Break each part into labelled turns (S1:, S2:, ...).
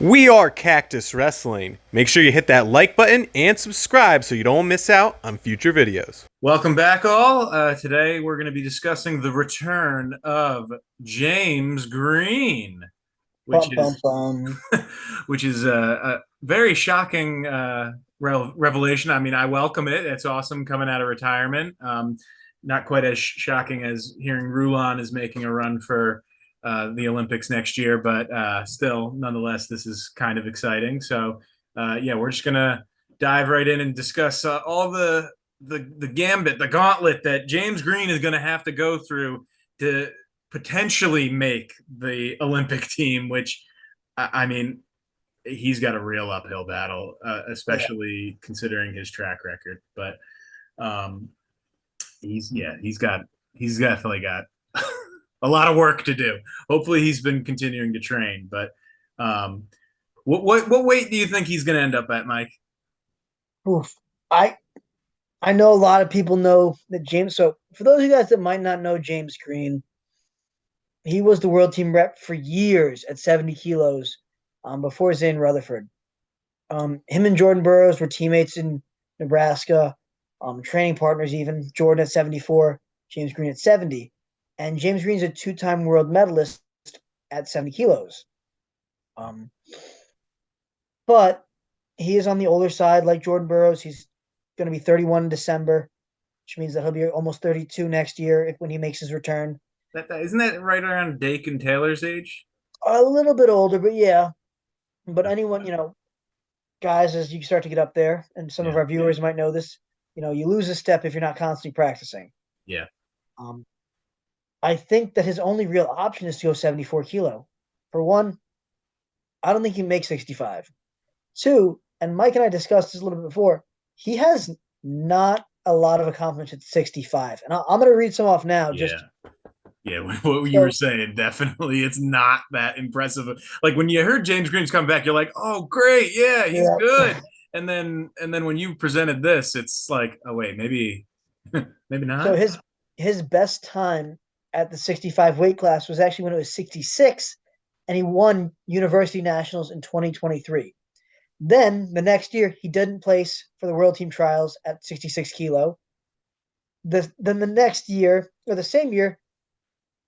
S1: We are Cactus Wrestling. Make sure you hit that like button and subscribe so you don't miss out on future videos.
S2: Welcome back, all. Today we're going to be discussing the return of James Green, which
S3: Bum, bum,
S2: is
S3: bum.
S2: which is a very shocking revelation. I mean, I welcome it. It's awesome coming out of retirement. Not quite as shocking as hearing Rulon is making a run for the Olympics next year, but still, nonetheless, this is kind of exciting. So, yeah, we're just gonna dive right in and discuss all the gambit, the gauntlet that James Green is going to have to go through to potentially make the Olympic team, which I mean, he's got a real uphill battle,
S3: Yeah.
S2: especially considering his track record. But um, he's definitely got a lot of work to do. Hopefully, he's been continuing to train. But what weight do you think he's going to end up at, Mike?
S3: Oof. I I know a lot of people know that James. So for those of you guys that might not know James Green, he was the world team rep for years at 70 kilos, before Zane Rutherford. Him and Jordan Burroughs were teammates in Nebraska, training partners even. Jordan at 74, James Green at 70, and James Green's a two-time world medalist at 70 kilos. Um, but he is on the older side, like Jordan Burroughs. He's going to be 31 in December, which means that he'll be almost 32 next year when he makes his return.
S2: That isn't that right around Dake and Taylor's age?
S3: A little bit older, but yeah. But anyone, guys, as you start to get up there, and some of
S2: Yeah,
S3: our viewers might know this, you lose a step if you're not constantly practicing.
S2: yeah.
S3: Um, I think that his only real option is to go 74 kilo. For one, I don't think he makes 65. Two, and Mike and I discussed this a little bit before, he has not a lot of accomplishments at 65. And I'm going to read some off now.
S2: Yeah.
S3: Just
S2: Yeah, what you were
S3: so,
S2: saying, definitely, it's not that impressive. Like when you heard James Green's coming back, you're like, "Oh, great, yeah, he's
S3: yeah.
S2: good." And then when you presented this, it's like, "Oh wait, maybe, maybe
S3: So
S2: not."
S3: his best time at the 65 weight class was actually when it was 66, and he won University Nationals in 2023. Then the next year, he didn't place for the World Team Trials at 66 kilo. Then the next year, or the same year,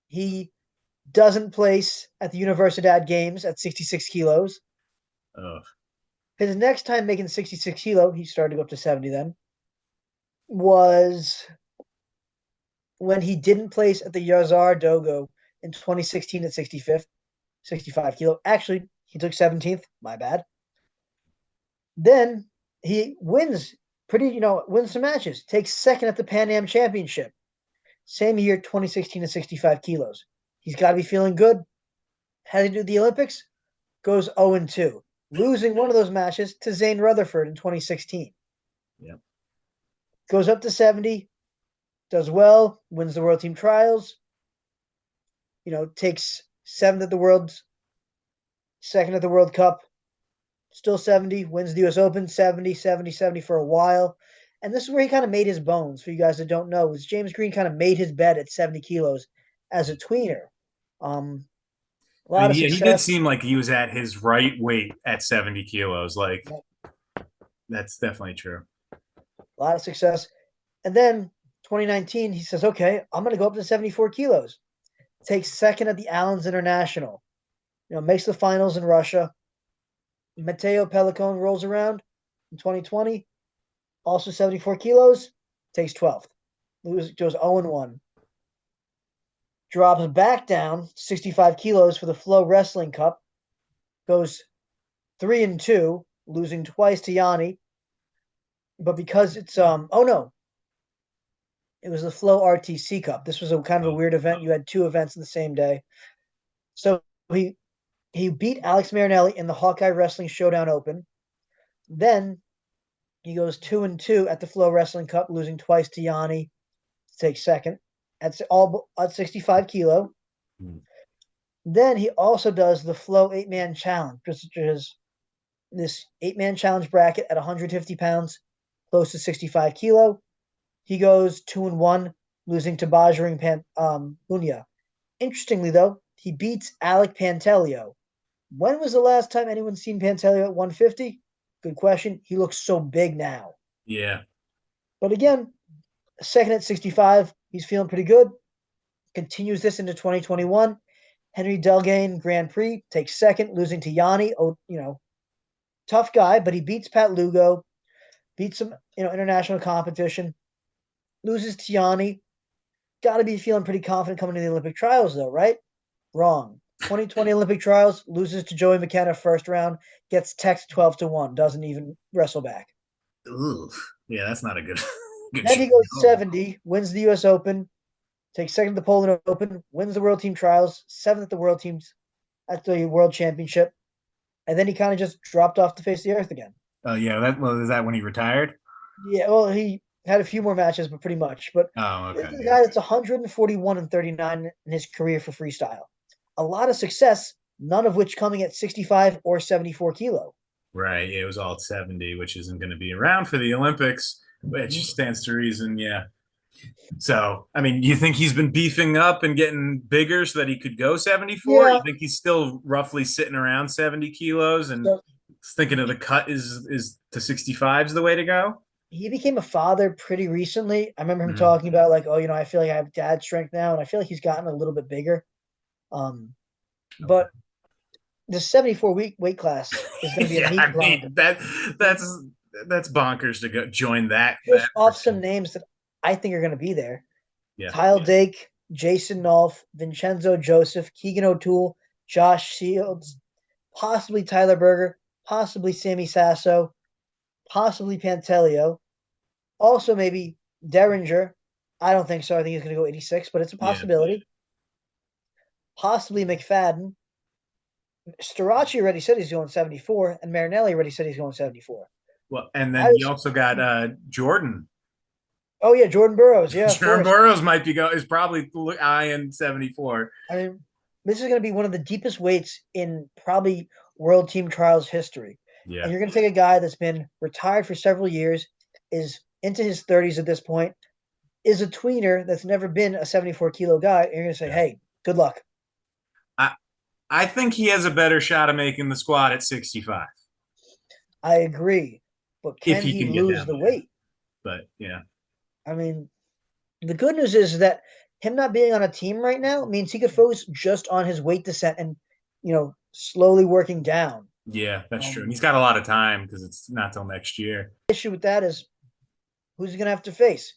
S3: he doesn't place at the Universidad Games at 66 kilos.
S2: Oh,
S3: His next time making 66 kilo, he started to go up to 70 then, was when he didn't place at the Yazar Dogo in 2016 at 65 kilo. Actually, he took 17th. My bad. Then he wins wins some matches, takes second at the Pan Am Championship. Same year, 2016 at 65 kilos. He's got to be feeling good. How did he do the Olympics? Goes 0-2, losing one of those matches to Zane Rutherford in 2016.
S2: yeah.
S3: Goes up to 70, does well, wins the World Team Trials, takes seventh at the World's, second at the World Cup, still 70, wins the US Open, 70, 70, 70 for a while. And this is where he kind of made his bones. For you guys that don't know, is James Green kind of made his bed at 70 kilos as a tweener. A
S2: I
S3: lot
S2: mean,
S3: of
S2: yeah, he did
S3: success.
S2: seem like he was at his right weight at 70 kilos. Like that's definitely true.
S3: A lot of success. And then 2019, he says, okay, I'm going to go up to 74 kilos. Takes second at the Allens International. Makes the finals in Russia. Mateo Pelicone rolls around in 2020, also 74 kilos, takes 12th. Goes 0-1. Drops back down 65 kilos for the Flow Wrestling Cup. Goes 3-2, losing twice to Yanni. But because it's oh no, it was the Flow RTC Cup. This was a kind of a
S2: Oh,
S3: weird event. You had two events in the same day. So he beat Alex Marinelli in the Hawkeye Wrestling Showdown Open. Then he goes 2-2 at the Flow Wrestling Cup, losing twice to Yanni to take second. That's all at 65 kilo.
S2: hmm.
S3: Then he also does the Flow 8-Man Challenge, which is this 8-man challenge bracket at 150 pounds, close to 65 kilo. He goes 2-1, losing to Bajring Punya. Interestingly, though, he beats Alec Pantelio, When was the last time anyone's seen Pantaleo at 150? Good question. He looks so big now.
S2: Yeah.
S3: But again, second at 65, he's feeling pretty good. Continues this into 2021. Henry Delgain Grand Prix takes second, losing to Yanni. Oh, tough guy, but he beats Pat Lugo, beats some, international competition, loses to Yanni. Got to be feeling pretty confident coming to the Olympic trials, though, right? Wrong. 2020 Olympic trials, loses to Joey McKenna first round, gets text 12-1, doesn't even wrestle back.
S2: Ooh. Yeah, that's not a good. good
S3: Then he
S2: shot.
S3: goes 70, wins the U.S. Open, takes second at the Poland Open, wins the World Team Trials, seventh at the World Championship, and then he kind of just dropped off the face of the earth again.
S2: Oh yeah, is that when he retired?
S3: Yeah, well, he had a few more matches, but pretty much. But
S2: Oh,
S3: this
S2: okay.
S3: is a guy that's 141-39 in his career for freestyle. A lot of success, none of which coming at 65 or 74 kilo.
S2: Right. It was all at 70, which isn't going to be around for the Olympics, which stands to reason. Yeah. So, I mean, you think he's been beefing up and getting bigger so that he could go 74?
S3: Yeah.
S2: You think he's still roughly sitting around 70 kilos and
S3: So
S2: thinking of the cut is to 65 is the way to go?
S3: he became a father pretty recently. I remember him
S2: Mhm.
S3: talking about like, oh, I feel like I have dad strength now, and I feel like he's gotten a little bit bigger. But the 74 weight class is going to be a
S2: Yeah,
S3: neat
S2: I
S3: grind.
S2: mean that's bonkers to go join that.
S3: Just off some names that I think are going to be there.
S2: Yeah.
S3: Kyle Dake, Jason Nolf, Vincenzo Joseph, Keegan O'Toole, Josh Shields, possibly Tyler Berger, possibly Sammy Sasso, possibly Pantelio. Also, maybe Derringer. I don't think so. I think he's going to go 86, but it's a possibility. Possibly McFadden. Starachi already said he's going 74, and Marinelli already said he's going 74.
S2: Well, and then you also got Jordan.
S3: Oh yeah, Jordan Burroughs. Yeah,
S2: Jordan Burroughs is probably eyeing 74.
S3: I mean, this is going to be one of the deepest weights in probably World Team Trials history.
S2: Yeah.
S3: And you're going to take a guy that's been retired for several years, is into his 30s at this point, is a tweener that's never been a 74 kilo guy, and you're going to say, hey, good luck.
S2: I think he has a better shot of making the squad at 65.
S3: I agree. But can he lose the weight?
S2: But yeah.
S3: I mean, the good news is that him not being on a team right now means he could focus just on his weight descent and, slowly working down.
S2: Yeah, that's true. And he's got a lot of time because it's not till next year.
S3: The issue with that is who's he going to have to face?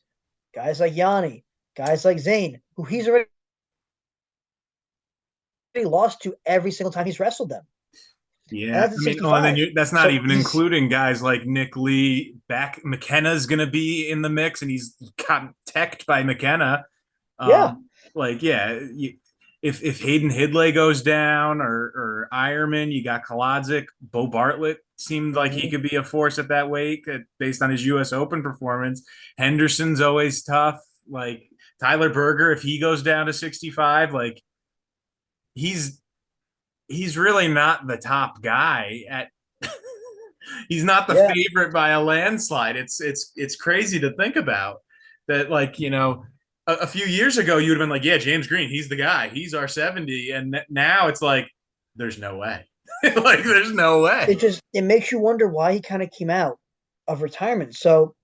S3: Guys like Yanni, guys like Zane, who he's already lost to every single time he's wrestled them.
S2: Yeah, that's not even including guys like Nick Lee. McKenna's going to be in the mix, and he's gotten teched by McKenna. If Hayden Hidlay goes down or Ironman, you got Kolodzik. Bo Bartlett seemed like he could be a force at that weight based on his U.S. Open performance. Henderson's always tough. Like Tyler Berger, if he goes down to 65, like he's really not the top guy at he's not the favorite by a landslide. It's crazy to think about that. Like, a few years ago you would have been like, yeah, James Green, he's the guy, he's our 70. And now it's like, there's no way. Like, there's no way.
S3: It makes you wonder why he kind of came out of retirement. So,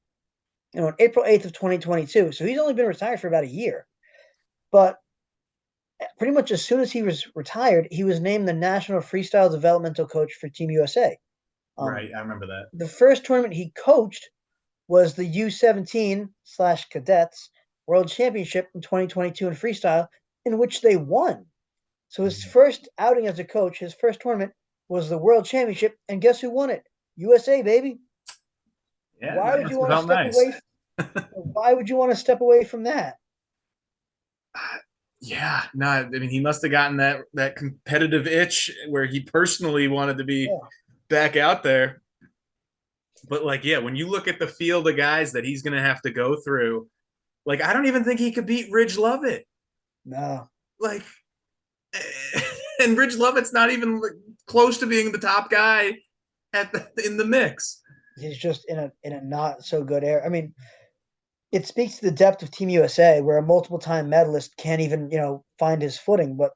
S3: on April 8th of 2022, so he's only been retired for about a year, but pretty much as soon as he was retired, he was named the National Freestyle Developmental Coach for Team USA.
S2: Right, I remember that.
S3: The first tournament he coached was the U17/Cadets World Championship in 2022 in freestyle, in which they won. So his first outing as a coach, his first tournament, was the World Championship, and guess who won it? USA, baby.
S2: Yeah,
S3: why would you want to step away? Why would you want to step away from that?
S2: Yeah, no, I mean, he must have gotten that competitive itch where he personally wanted to be back out there. But when you look at the field of guys that he's going to have to go through, I don't even think he could beat Ridge Lovett.
S3: No.
S2: And Ridge Lovett's not even close to being the top guy in the mix.
S3: He's just in a not so good area. I mean, it speaks to the depth of Team USA, where a multiple-time medalist can't even, find his footing. But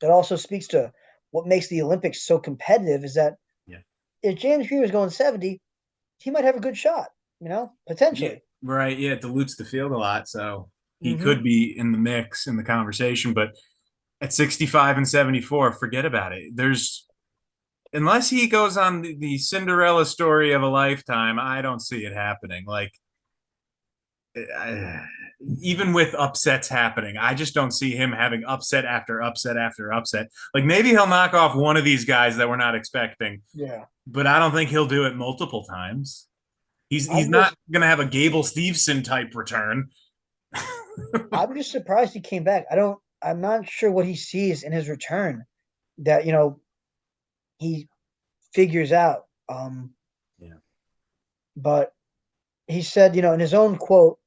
S3: it also speaks to what makes the Olympics so competitive is that
S2: Yeah.
S3: if James Green was going 70, he might have a good shot, potentially.
S2: Right. Yeah. It dilutes the field a lot. So he
S3: Mhm.
S2: could be in the mix in the conversation, but at 65 and 74, forget about it. Unless he goes on the Cinderella story of a lifetime, I don't see it happening. Like, even with upsets happening, I just don't see him having upset after upset after upset. Like, maybe he'll knock off one of these guys that we're not expecting,
S3: Yeah.
S2: but I don't think he'll do it multiple times. He's
S3: I'm
S2: not
S3: just-
S2: going to have a Gable Steveson type return.
S3: I'm just surprised he came back. I'm not sure what he sees in his return that, he figures out.
S2: Yeah.
S3: But he said, in his own quote,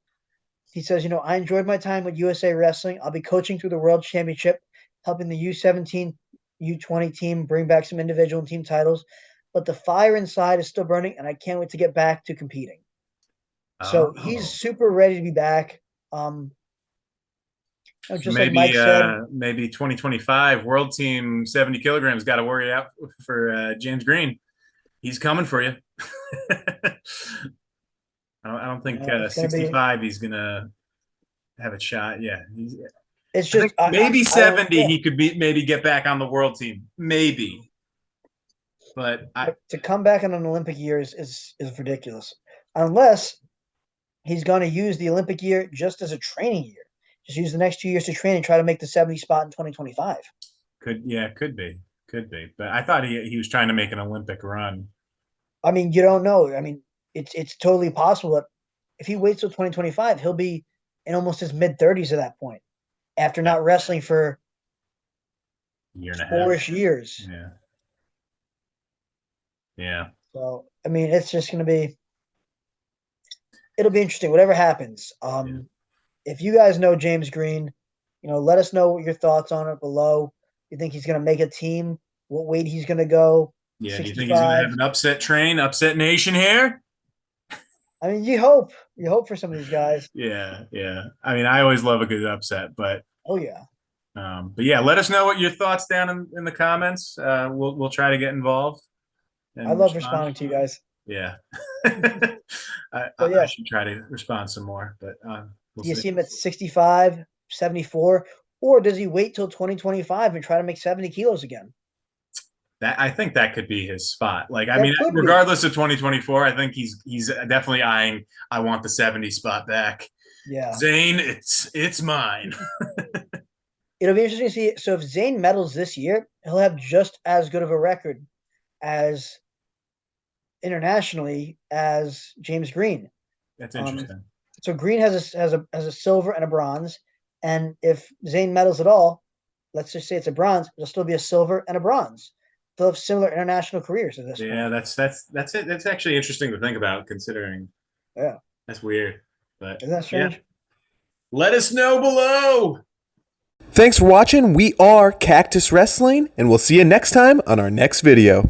S3: he says, I enjoyed my time with USA Wrestling. I'll be coaching through the World Championship, helping the U17, U20 team bring back some individual and team titles. But the fire inside is still burning, and I can't wait to get back to competing. So he's super ready to be back. Just like Mike said,
S2: maybe 2025 World Team 70 kilograms got to worry out for James Green. He's coming for you. I don't think 65 he's gonna have a shot. Yeah,
S3: it's just
S2: maybe 70. He could maybe get back on the world team, maybe. But
S3: to come back in an Olympic year is ridiculous, unless he's going to use the Olympic year just as a training year. Just use the next 2 years to train and try to make the 70 spot in 2025.
S2: Could be. But I thought he was trying to make an Olympic run.
S3: I mean, you don't know. I mean, it's totally possible that if he waits till 2025, he'll be in almost his mid-30s at that point, after not wrestling for
S2: year and a half,
S3: 4-ish years.
S2: Yeah.
S3: So I mean, it's just going to be. It'll be interesting. Whatever happens. If you guys know James Green, let us know what your thoughts on it below. You think he's going to make a team? What weight he's going to go?
S2: Yeah.
S3: 65.
S2: Do you think he's going to have an upset train, upset nation here?
S3: I mean, you hope for some of these guys.
S2: Yeah. I mean, I always love a good upset, but
S3: oh yeah.
S2: But yeah, let us know what your thoughts down in the comments. We'll try to get involved.
S3: I love responding to you guys.
S2: Yeah. I should try to respond some more, but
S3: do you see him at 65, 74, or does he wait till 2025 and try to make 70 kilos again?
S2: I think that could be his spot. Like, I mean, regardless of 2024, I think he's definitely eyeing. I want the 70 spot back.
S3: Yeah,
S2: Zane, it's mine.
S3: It'll be interesting to see. So if Zane medals this year, he'll have just as good of a record as internationally as James Green.
S2: That's interesting.
S3: So Green has a silver and a bronze, and if Zane medals at all, let's just say it's a bronze, it'll still be a silver and a bronze. They'll have similar international careers at this point.
S2: Yeah, that's it. That's actually interesting to think about, considering.
S3: Yeah,
S2: that's weird. But
S3: isn't that strange?
S2: Yeah. Let us know below.
S1: Thanks for watching. We are Cactus Wrestling, and we'll see you next time on our next video.